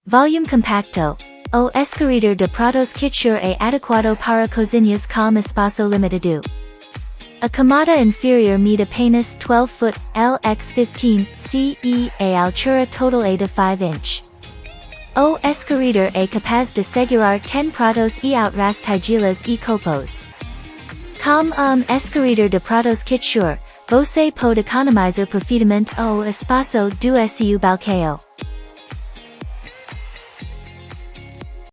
Volume compacto. O escurridor de pratos kitsure é adequado para cozinhas com espaço limitado. A camada inferior mede apenas 12 foot, lx 15, ce, a altura total é de 5 inch. O escurridor é capaz de segurar 10 pratos e outras tigelas e copos. Com escurridor de pratos kitsure, você pode economizar profundamente o espaço do seu balcão.